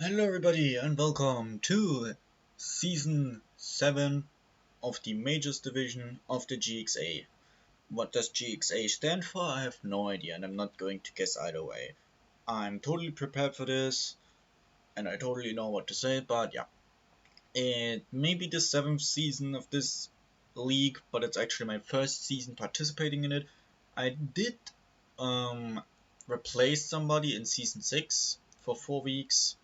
Hello everybody and welcome to Season 7 of the Majors Division of the GXA. What does GXA stand for? I have no idea and I'm not going to guess either way. I'm totally prepared for this and I totally know what to say, but yeah. It may be the 7th season of this league, but it's actually my first season participating in it. I did replace somebody in Season 6 for 4 weeks.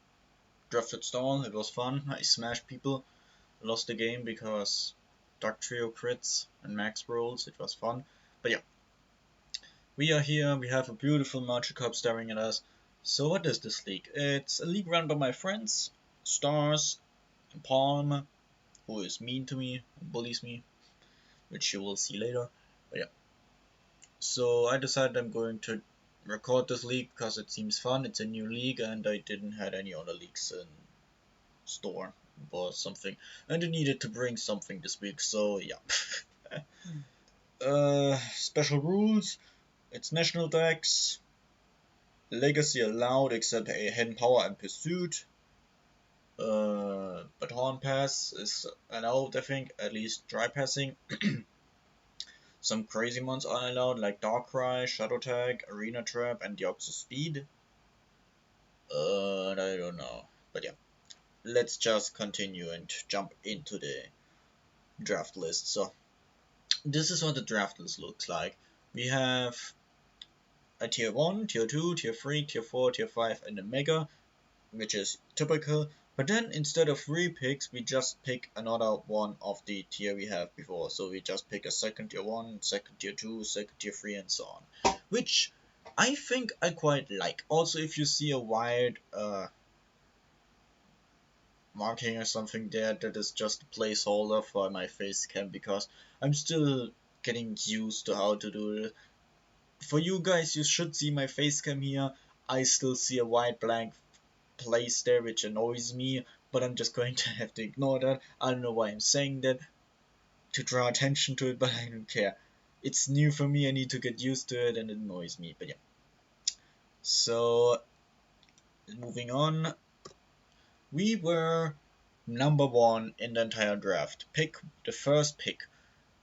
Drafted Stall, it was fun. I smashed people. Lost the game because Dark Trio crits and max rolls. It was fun. But yeah, we are here. We have a beautiful Magic Cup staring at us. So what is this league? It's a league run by my friends, Stars and Palm, who is mean to me and bullies me, which you will see later. But yeah, so I decided I'm going to record this league because it seems fun. It's a new league and I didn't have any other leagues in store or something, and I needed to bring something this week, so yeah. Special rules: it's national decks, legacy allowed except a hidden power and pursuit. Baton pass is allowed, I think, at least dry passing. Some crazy ones are allowed, like Darkrai, Shadow Tag, Arena Trap, and Deoxys Speed. I don't know, but yeah. Let's just continue and jump into the draft list. So this is what the draft list looks like. We have a tier 1, tier 2, tier 3, tier 4, tier 5, and a mega, which is typical. But then instead of 3 picks, we just pick another one of the tier we have before. So we just pick a second tier 1, second tier 2, second tier 3, and so on. Which I think I quite like. Also, if you see a wide marking or something there, that is just a placeholder for my face cam, because I'm still getting used to how to do it. For you guys, you should see my face cam here. I still see a white blank place there, which annoys me, but I'm just going to have to ignore that. I don't know why I'm saying that to draw attention to it, but I don't care. It's new for me, I need to get used to it, and it annoys me, but yeah. So, moving on. We were number 1 in the entire draft. The first pick.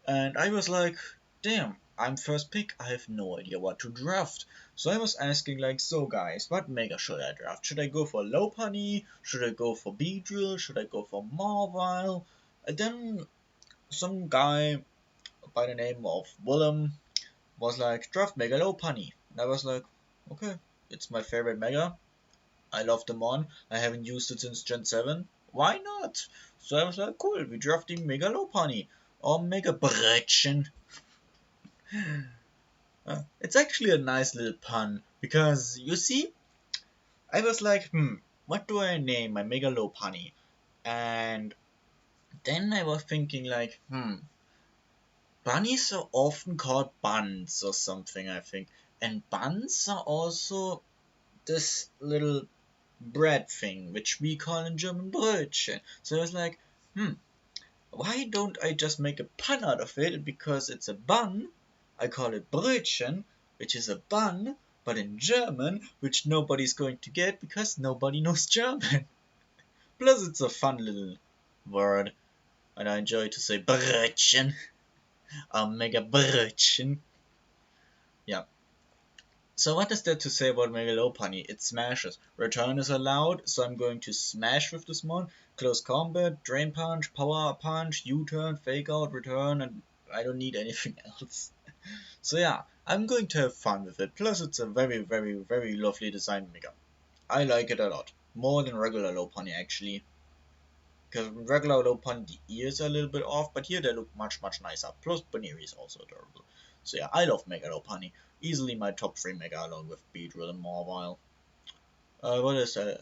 And I was like, damn, I'm first pick, I have no idea what to draft. So I was asking like, so guys, what mega should I draft? Should I go for Lopunny? Should I go for Beedrill? Should I go for Marvile? And then some guy by the name of Willem was like, draft Mega Lopunny. And I was like, okay, it's my favorite mega. I love the mon. I haven't used it since Gen 7. Why not? So I was like, cool, we're drafting Mega Lopunny. Or Mega Brettchen. It's actually a nice little pun, because you see, I was like, what do I name my Mega Lopunny? And then I was thinking like, bunnies are often called buns or something, I think. And buns are also this little bread thing, which we call in German Brötchen. So I was like, why don't I just make a pun out of it? Because it's a bun, I call it Brötchen, which is a bun, but in German, which nobody's going to get because nobody knows German. Plus it's a fun little word, and I enjoy to say Brötchen. I'll make a Brötchen. Yeah. So what is there to say about Mega Lopunny? It smashes. Return is allowed, so I'm going to smash with this one. Close combat, drain punch, power punch, U-turn, fake out, return, and I don't need anything else. So yeah, I'm going to have fun with it. Plus it's a very, very, very lovely design mega. I like it a lot. More than regular Lopunny actually. Because regular Lopunny the ears are a little bit off, but here they look much, much nicer. Plus Baneri is also adorable. So yeah, I love Mega Lopunny. Easily my top 3 mega along with Beedrill and Marvile. What is that?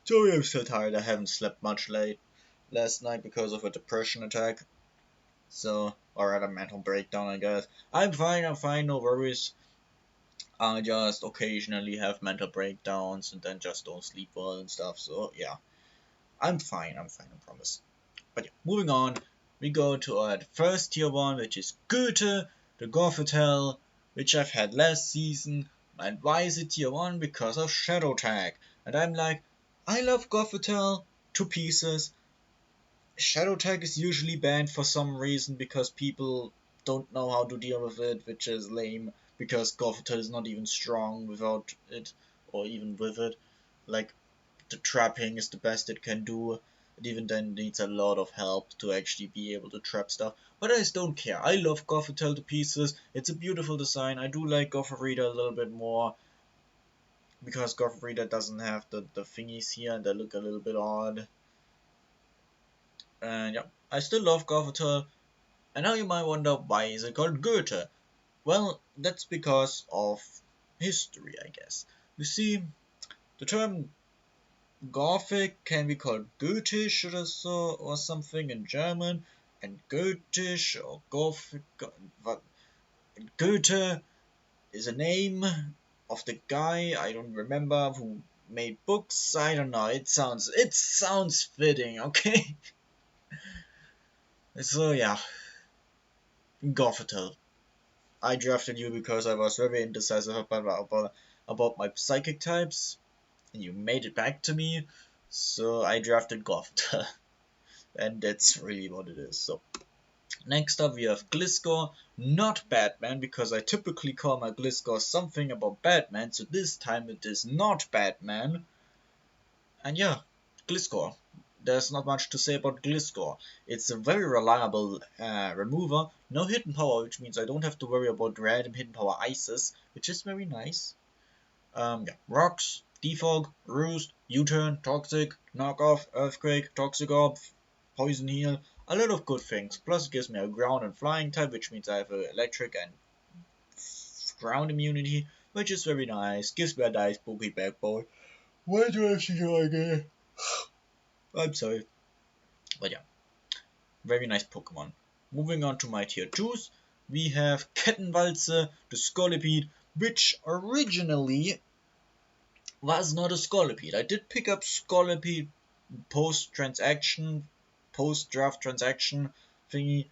Sorry, I'm so tired. I haven't slept much last night because of a depression attack. So, or rather mental breakdown, I guess. I'm fine, no worries. I just occasionally have mental breakdowns and then just don't sleep well and stuff. So yeah, I'm fine, I promise. But yeah, moving on, we go to our first tier 1, which is Goethe, the Gothitelle, which I've had last season, And why is it tier 1? Because of Shadow Tag. And I'm like, I love Gothitelle to pieces. Shadow Tag is usually banned for some reason because people don't know how to deal with it, which is lame, because Gothitelle is not even strong without it, or even with it. Like, the trapping is the best it can do. It even then needs a lot of help to actually be able to trap stuff. But I just don't care. I love Gothitelle to pieces. It's a beautiful design. I do like Gothorita a little bit more because Gothorita doesn't have the thingies here and they look a little bit odd. And yeah, I still love Gothitelle. And now you might wonder, why is it called Goethe? Well, that's because of history, I guess. You see, the term Gothic can be called Gotisch or so, or something in German, and Gotisch or Gothic. Goethe is a name of the guy, I don't remember, who made books. I don't know. It sounds fitting, okay? So yeah, Gothitelle. I drafted you because I was very indecisive about my psychic types, and you made it back to me, so I drafted Gothitelle. And that's really what it is. So next up we have Gliscor, not Batman, because I typically call my Gliscor something about Batman, so this time it is not Batman. And yeah, Gliscor. There's not much to say about Gliscor. It's a very reliable remover, no hidden power, which means I don't have to worry about random hidden power ices, which is very nice. Yeah, Rocks, Defog, Roost, U-Turn, Toxic, Knockoff, Earthquake, Toxic Orb, Poison Heal, a lot of good things. Plus it gives me a ground and flying type, which means I have electric and ground immunity, which is very nice. Gives me a nice spooky backbone. Why do I actually like it? I'm sorry. But yeah, very nice Pokemon. Moving on to my tier 2s, we have Kettenwalze, the Scolipede, which originally was not a Scolipede. I did pick up Scolipede post-draft transaction thingy,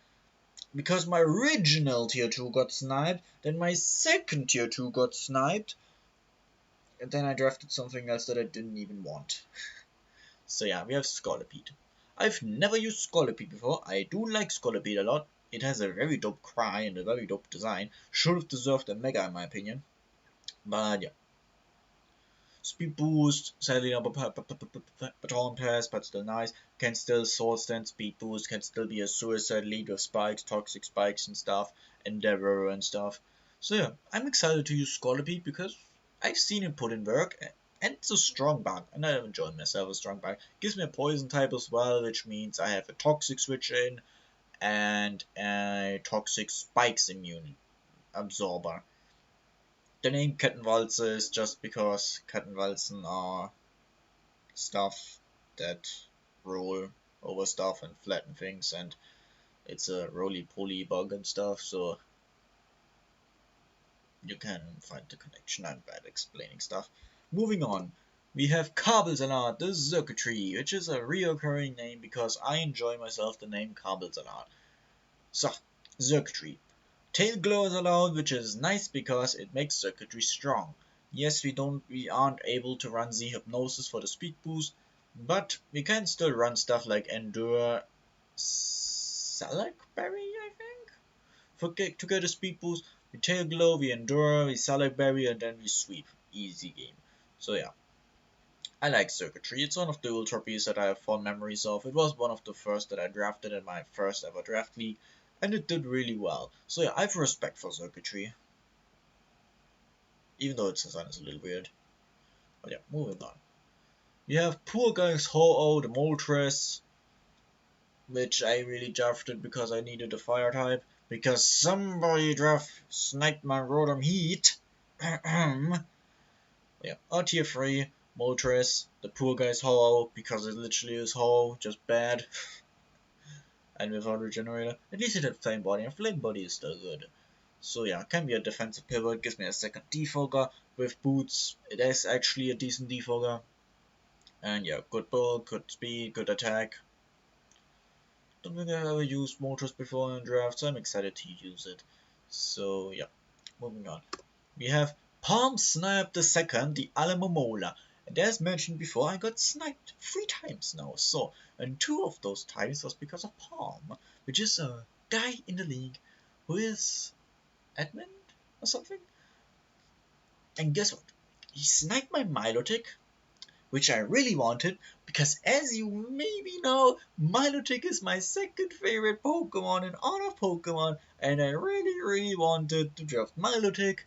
because my original tier 2 got sniped, then my second tier 2 got sniped, and then I drafted something else that I didn't even want. So yeah, we have Scolipede. I've never used Scolipede before. I do like Scolipede a lot. It has a very dope cry and a very dope design. Should have deserved a Mega in my opinion. But yeah. Speed boost, sadly not baton pass, but still nice. Can still sword stand speed boost, can still be a suicide lead with spikes, toxic spikes and stuff, endeavor and stuff. So yeah, I'm excited to use Scolipede because I've seen it put in work, and it's a strong bug, and I enjoy myself a strong bug. Gives me a poison type as well, which means I have a toxic switch in and a toxic spikes immune absorber. The name Kettenwalze is just because Kettenwalzen are stuff that roll over stuff and flatten things, and it's a roly-poly bug and stuff, so you can find the connection. I'm bad explaining stuff. Moving on, we have Kabelsalat, the circuitry, which is a reoccurring name because I enjoy myself the name Kabelsalat. So, circuitry. Tail glow is allowed, which is nice because it makes circuitry strong. Yes, we aren't able to run Z Hypnosis for the speed boost, but we can still run stuff like Endure, Select Berry, I think, to get a speed boost. We Tail Glow, we Endure, we Select Berry, and then we Sweep. Easy game. So yeah, I like circuitry. It's one of the Ultra Beasts that I have fond memories of. It was one of the first that I drafted in my first ever draft league, and it did really well. So yeah, I have respect for circuitry, even though its design is a little weird. But yeah, moving on. We have Poor Guy's Ho-Oh, the Moltres, which I really drafted because I needed a fire type, because somebody sniped my Rotom Heat. Yeah, our tier 3, Moltres, the Poor Guy's Ho-Oh, because it literally is Ho, just bad. And without Regenerator, at least it had Flame Body, and Flame Body is still good. So yeah, can be a defensive pivot, gives me a second defogger. With boots, it is actually a decent defogger. And yeah, good bulk, good speed, good attack. Don't think I've ever used Moltres before in draft, so I'm excited to use it. So yeah, moving on. We have Palm sniped the second, the Alamomola. And as mentioned before, I got sniped 3 times now. So, and 2 of those times was because of Palm, which is a guy in the league who is admin or something. And guess what? He sniped my Milotic, which I really wanted, because as you maybe know, Milotic is my second favorite Pokemon in all of Pokemon, and I really wanted to draft Milotic,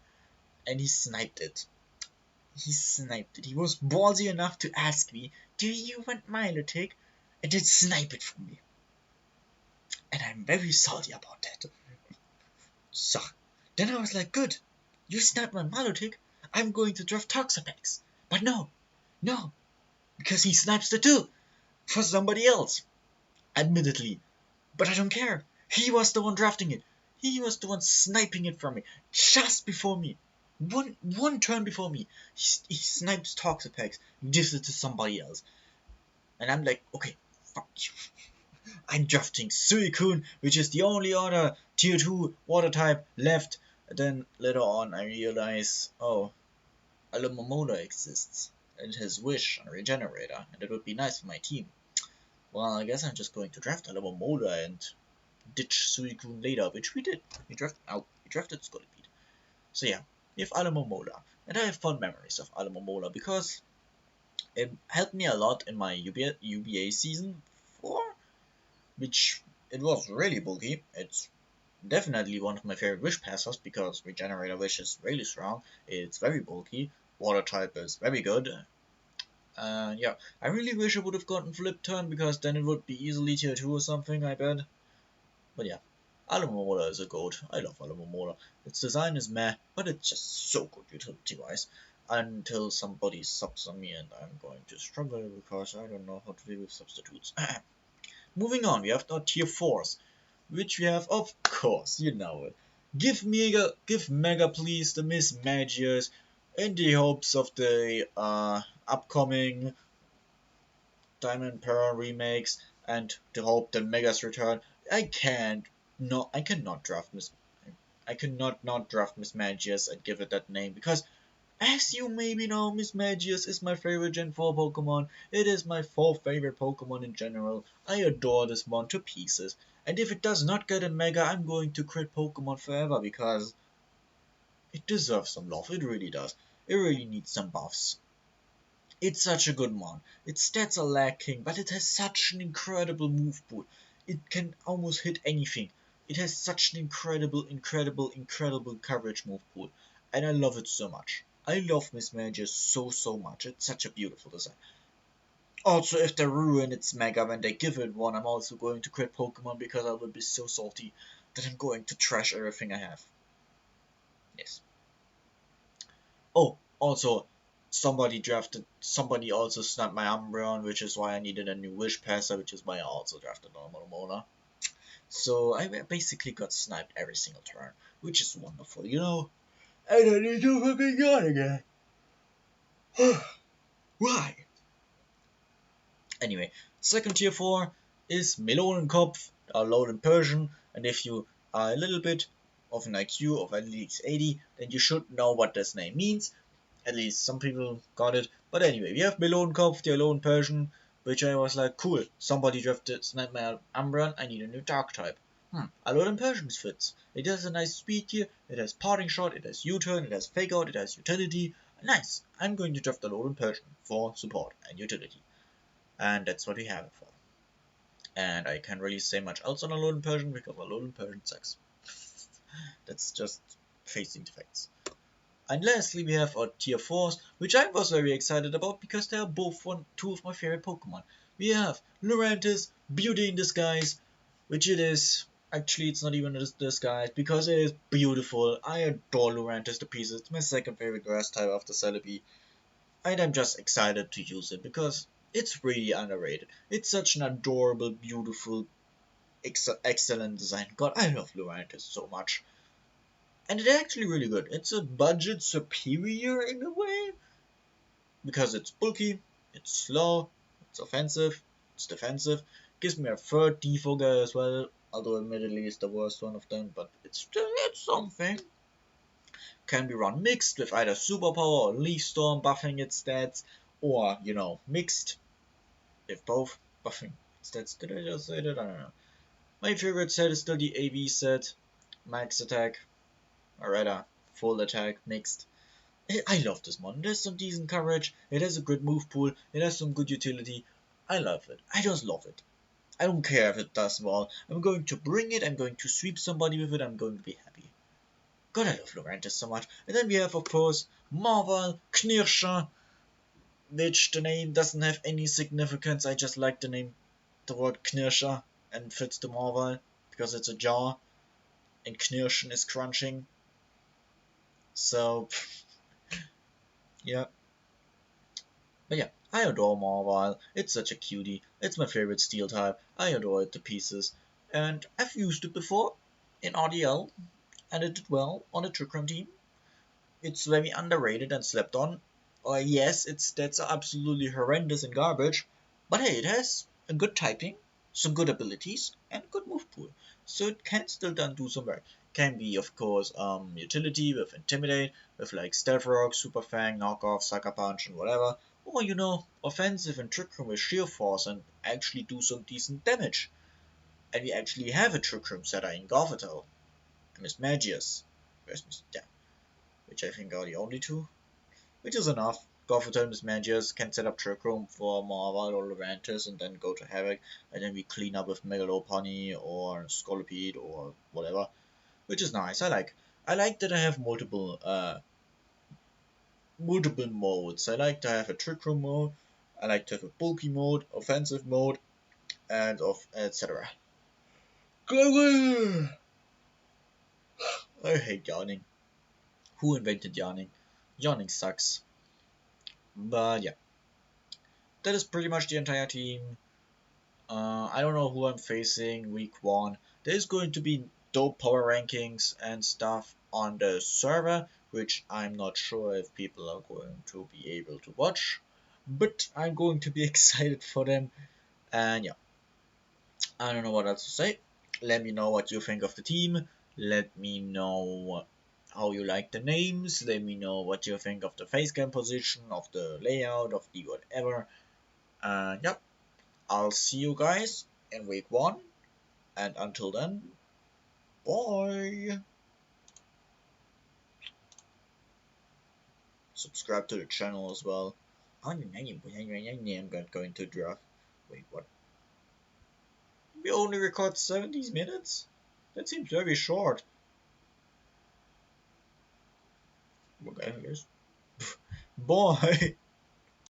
and he sniped it. He sniped it. He was ballsy enough to ask me, "Do you want Milotic?" and then snipe it from me. And I'm very salty about that. So, then I was like, good, you sniped my Milotic, I'm going to draft Toxapex. But no, because he snipes the 2 for somebody else, admittedly. But I don't care. He was the one drafting it. He was the one sniping it from me, just before me. One turn before me. He snipes Toxapex, gives it to somebody else. And I'm like, okay, fuck you. I'm drafting Suicune, which is the only other tier 2 water type left. Then later on I realize, oh, Alomomola exists. And his Wish on Regenerator, and it would be nice for my team. Well, I guess I'm just going to draft Alomomola and ditch Suicune later, which we did. We drafted Scolipede. So yeah, we have Alomomola. And I have fond memories of Alomomola because it helped me a lot in my UBA season 4, which it was really bulky. It's definitely one of my favorite Wish passers because Regenerator Wish is really strong. It's very bulky. Water type is very good. Yeah, I really wish I would have gotten Flip Turn because then it would be easily tier 2 or something, I bet. But yeah, Alomomola is a goat. I love Alomomola. Its design is meh, but it's just so good utility-wise. Until somebody subs on me and I'm going to struggle because I don't know how to deal with substitutes. Moving on, we have our tier 4s, which we have, of course, you know it. Give Mega please the Miss Magius in the hopes of the upcoming Diamond Pearl remakes and the hope that Megas return. I cannot draft Miss I cannot not draft Miss Magius and give it that name because as you maybe know, Miss Magius is my favorite Gen 4 Pokemon. It is my 4th favorite Pokemon in general. I adore this one to pieces. And if it does not get a Mega, I'm going to crit Pokemon forever because it deserves some love. It really does. It really needs some buffs. It's such a good one. Its stats are lacking, but it has such an incredible move pool. It can almost hit anything. It has such an incredible coverage move pool. And I love it so much. I love Miss Magius so much. It's such a beautiful design. Also, if they ruin its Mega when they give it one, I'm also going to crit Pokemon because I will be so salty that I'm going to trash everything I have. Yes. Oh, also, somebody also snapped my Umbreon, which is why I needed a new Wish Passer, which is why I also drafted normal Mona. So I basically got sniped every single turn, which is wonderful, you know? I don't need to fucking go again. Why? Anyway, second tier 4 is Melonenkopf, load in Persian, and if you are a little bit of an IQ of at least 80, then you should know what this name means. At least some people got it. But anyway, we have Melonenkopf, the alone Persian, which I was like, cool, somebody drafted Snipe my Umbreon, I need a new dark type. Alone Persian fits. It has a nice speed tier, it has parting shot, it has U-turn, it has fake out, it has utility. Nice. I'm going to draft Alone Persian for support and utility. And that's what we have it for. And I can't really say much else on Alone Persian because Alone Persian sucks. That's just facing the facts. And lastly, we have our tier 4s, which I was very excited about because they are both two of my favorite Pokemon. We have Lurantis, Beauty in Disguise, which it is. Actually, it's not even a disguise because it is beautiful. I adore Lurantis to pieces. It's my second favorite grass type after Celebi. And I'm just excited to use it because it's really underrated. It's such an adorable, beautiful, excellent design. God, I love Lurantis so much. And it's actually really good. It's a budget superior in a way because it's bulky, it's slow, it's offensive, it's defensive. Gives me a third defo guy as well, although admittedly it's the worst one of them, but it's something. can be run mixed with either Superpower or Leaf Storm buffing its stats, or, you know, mixed with both buffing stats. Did I just say that? I don't know. My favorite set is still the AV set, max attack, or rather, full attack mixed. I love this one. It has some decent coverage, it has a good move pool, it has some good utility. I love it. I just love it. I don't care if it does well. I'm going to bring it, I'm going to sweep somebody with it, I'm going to be happy. God, I love Lurantis so much. And then we have, of course, Marvel, Knirscher, which the name doesn't have any significance. I just like the name, the word Knirscher, and fits the Marvel, because it's a jaw, and Knirschen is crunching. So, yeah. But yeah, I adore Marvel. It's such a cutie. It's my favorite steel type. I adore it to pieces. And I've used it before in RDL, and it did well on the Trickroom team. It's very underrated and slept on. Yes, its stats are absolutely horrendous and garbage, but hey, it has a good typing, some good abilities, and a good move pool. So it can still do some work. Can be, of course, utility with Intimidate, with like Stealth Rock, Super Fang, Knockoff, Sucker Punch, and whatever. Or, you know, offensive and Trick Room with Sheer Force and actually do some decent damage. And we actually have a Trick Room setter in Gothitelle, Miss Magius. Where's Miss? Yeah, which I think are the only two, which is enough. Gothitelle Miss Magius can set up Trick Room for Marvel or Lurantis and then go to Havoc, and then we clean up with Megalopony or Scolipede or whatever, which is nice. I like that I have multiple modes. I like to have a Trick Room mode, I like to have a bulky mode, offensive mode, and of etc. I hate yawning. Who invented yawning? Yawning sucks. But yeah, that is pretty much the entire team. I don't know who I'm facing week 1. There's going to be dope power rankings and stuff on the server, which I'm not sure if people are going to be able to watch, but I'm going to be excited for them. And yeah, I don't know what else to say. Let me know what you think of the team. Let me know how you like the names. Let me know what you think of the facecam position, of the layout, of the whatever. And yep, I'll see you guys in week 1. And until then, bye. Subscribe to the channel as well. I'm not going to draft. Wait, what? We only record 70 minutes? That seems very short. Okay, I guess. Bye.